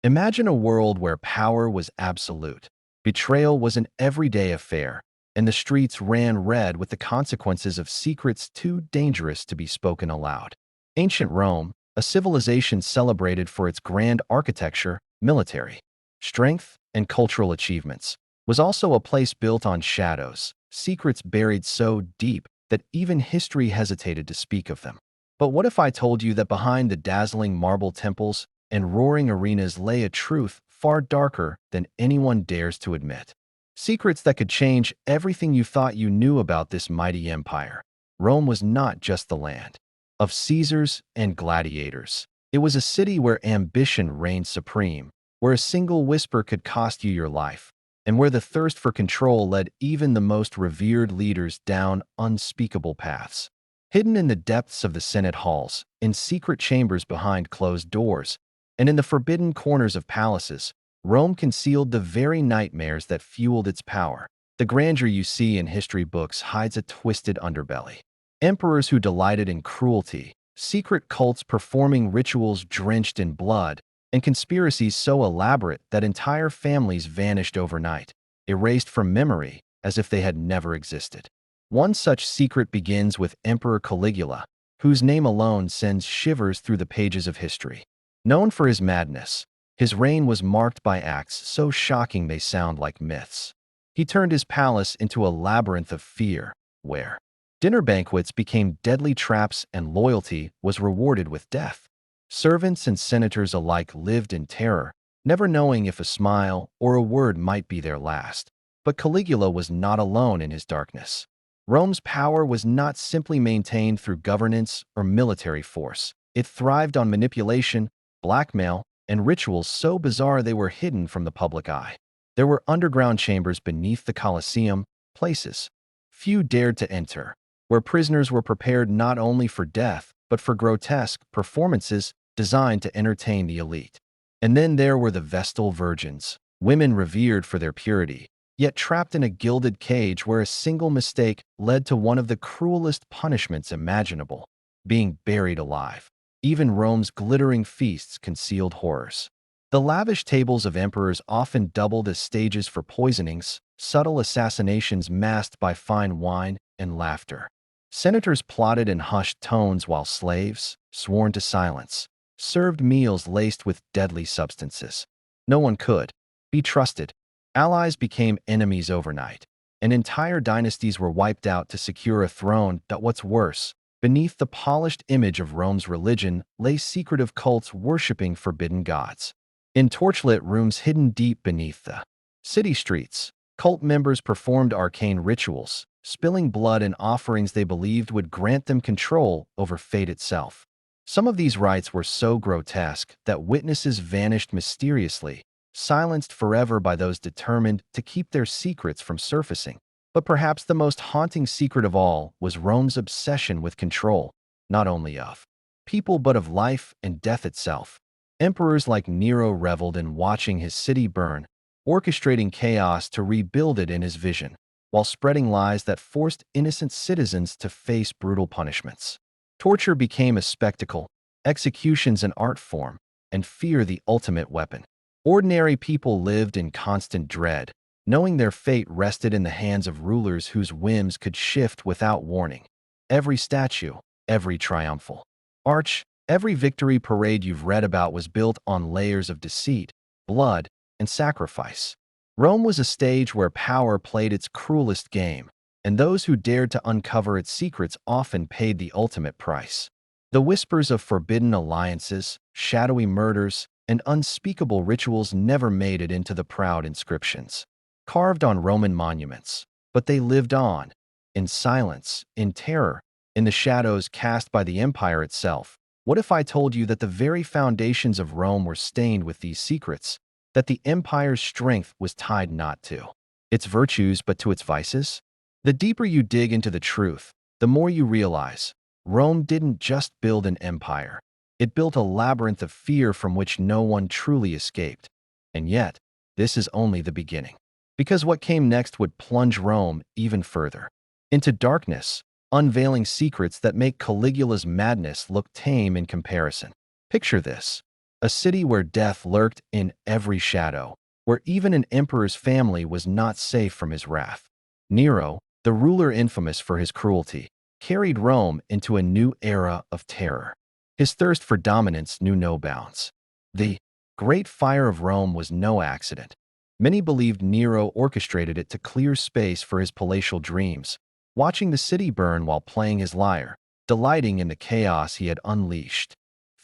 Imagine a world where power was absolute. Betrayal was an everyday affair, and the streets ran red with the consequences of secrets too dangerous to be spoken aloud. Ancient Rome, a civilization celebrated for its grand architecture, military strength, and cultural achievements, was also a place built on shadows, secrets buried so deep that even history hesitated to speak of them. But what if I told you that behind the dazzling marble temples and roaring arenas lay a truth far darker than anyone dares to admit? Secrets that could change everything you thought you knew about this mighty empire. Rome was not just the land of Caesars and gladiators. It was a city where ambition reigned supreme, where a single whisper could cost you your life, and where the thirst for control led even the most revered leaders down unspeakable paths. Hidden in the depths of the Senate halls, in secret chambers behind closed doors, and in the forbidden corners of palaces, Rome concealed the very nightmares that fueled its power. The grandeur you see in history books hides a twisted underbelly. Emperors who delighted in cruelty, secret cults performing rituals drenched in blood, and conspiracies so elaborate that entire families vanished overnight, erased from memory as if they had never existed. One such secret begins with Emperor Caligula, whose name alone sends shivers through the pages of history. Known for his madness, his reign was marked by acts so shocking they sound like myths. He turned his palace into a labyrinth of fear, where dinner banquets became deadly traps and loyalty was rewarded with death. Servants and senators alike lived in terror, never knowing if a smile or a word might be their last. But Caligula was not alone in his darkness. Rome's power was not simply maintained through governance or military force. It thrived on manipulation, blackmail, and rituals so bizarre they were hidden from the public eye. There were underground chambers beneath the Colosseum, places few dared to enter, where prisoners were prepared not only for death, but for grotesque performances designed to entertain the elite. And then there were the Vestal Virgins, women revered for their purity, yet trapped in a gilded cage where a single mistake led to one of the cruelest punishments imaginable, being buried alive. Even Rome's glittering feasts concealed horrors. The lavish tables of emperors often doubled as stages for poisonings, subtle assassinations masked by fine wine and laughter. Senators plotted in hushed tones while slaves, sworn to silence, served meals laced with deadly substances. No one could be trusted. Allies became enemies overnight, and entire dynasties were wiped out to secure a throne. That what's worse, beneath the polished image of Rome's religion lay secretive cults worshipping forbidden gods. In torchlit rooms hidden deep beneath the city streets, cult members performed arcane rituals, spilling blood in offerings they believed would grant them control over fate itself. Some of these rites were so grotesque that witnesses vanished mysteriously, silenced forever by those determined to keep their secrets from surfacing. But perhaps the most haunting secret of all was Rome's obsession with control, not only of people but of life and death itself. Emperors like Nero reveled in watching his city burn, orchestrating chaos to rebuild it in his vision, while spreading lies that forced innocent citizens to face brutal punishments. Torture became a spectacle, executions an art form, and fear the ultimate weapon. Ordinary people lived in constant dread, knowing their fate rested in the hands of rulers whose whims could shift without warning. Every statue, every triumphal arch, every victory parade you've read about was built on layers of deceit, blood, and sacrifice. Rome was a stage where power played its cruelest game, and those who dared to uncover its secrets often paid the ultimate price. The whispers of forbidden alliances, shadowy murders, and unspeakable rituals never made it into the proud inscriptions carved on Roman monuments, but they lived on, in silence, in terror, in the shadows cast by the empire itself. What if I told you that the very foundations of Rome were stained with these secrets, that the empire's strength was tied not to its virtues but to its vices? The deeper you dig into the truth, the more you realize Rome didn't just build an empire. It built a labyrinth of fear from which no one truly escaped. And yet, this is only the beginning. Because what came next would plunge Rome even further into darkness, unveiling secrets that make Caligula's madness look tame in comparison. Picture this: a city where death lurked in every shadow, where even an emperor's family was not safe from his wrath. Nero, the ruler infamous for his cruelty, carried Rome into a new era of terror. His thirst for dominance knew no bounds. The Great Fire of Rome was no accident. Many believed Nero orchestrated it to clear space for his palatial dreams, watching the city burn while playing his lyre, delighting in the chaos he had unleashed.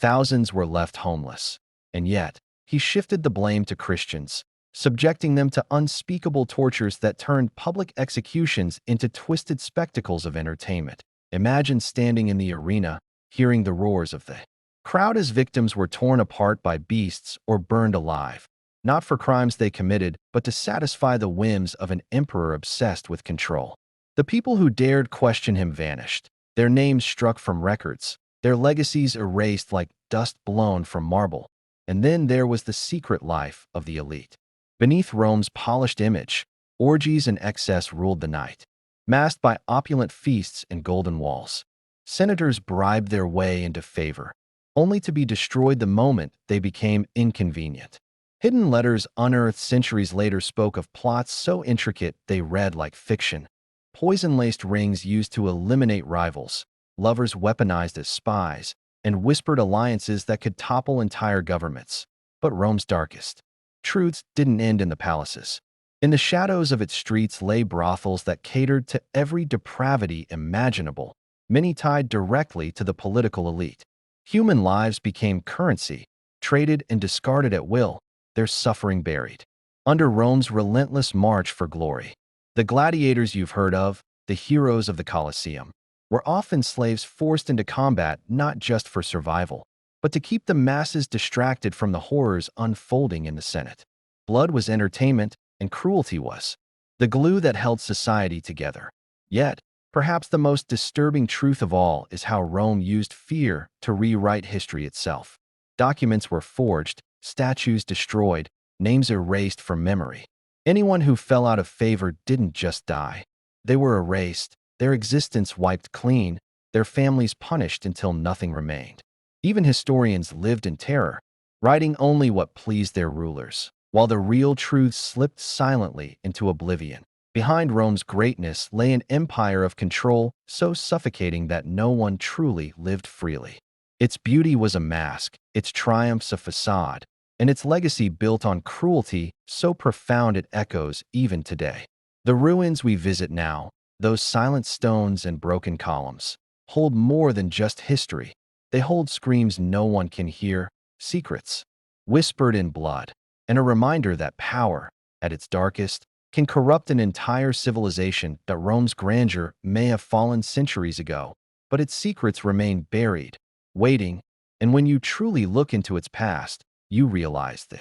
Thousands were left homeless, and yet he shifted the blame to Christians, subjecting them to unspeakable tortures that turned public executions into twisted spectacles of entertainment. Imagine standing in the arena, hearing the roars of the crowd as victims were torn apart by beasts or burned alive, not for crimes they committed, but to satisfy the whims of an emperor obsessed with control. The people who dared question him vanished, their names struck from records, their legacies erased like dust blown from marble. And then there was the secret life of the elite. Beneath Rome's polished image, orgies and excess ruled the night, masked by opulent feasts and golden walls. Senators bribed their way into favor, only to be destroyed the moment they became inconvenient. Hidden letters unearthed centuries later spoke of plots so intricate they read like fiction. Poison-laced rings used to eliminate rivals, lovers weaponized as spies, and whispered alliances that could topple entire governments. But Rome's darkest truths didn't end in the palaces. In the shadows of its streets lay brothels that catered to every depravity imaginable, many tied directly to the political elite. Human lives became currency, traded and discarded at will, their suffering buried under Rome's relentless march for glory. The gladiators you've heard of, the heroes of the Colosseum, were often slaves forced into combat not just for survival, but to keep the masses distracted from the horrors unfolding in the Senate. Blood was entertainment, and cruelty was the glue that held society together. Yet, perhaps the most disturbing truth of all is how Rome used fear to rewrite history itself. Documents were forged, statues destroyed, names erased from memory. Anyone who fell out of favor didn't just die. They were erased, their existence wiped clean, their families punished until nothing remained. Even historians lived in terror, writing only what pleased their rulers, while the real truth slipped silently into oblivion. Behind Rome's greatness lay an empire of control so suffocating that no one truly lived freely. Its beauty was a mask, its triumphs a facade, and its legacy built on cruelty so profound it echoes even today. The ruins we visit now, those silent stones and broken columns, hold more than just history. They hold screams no one can hear, secrets whispered in blood, and a reminder that power, at its darkest, can corrupt an entire civilization. That Rome's grandeur may have fallen centuries ago, but its secrets remain buried, waiting, and when you truly look into its past, you realize the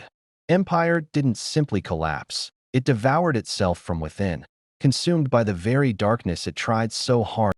empire didn't simply collapse. It devoured itself from within, consumed by the very darkness it tried so hard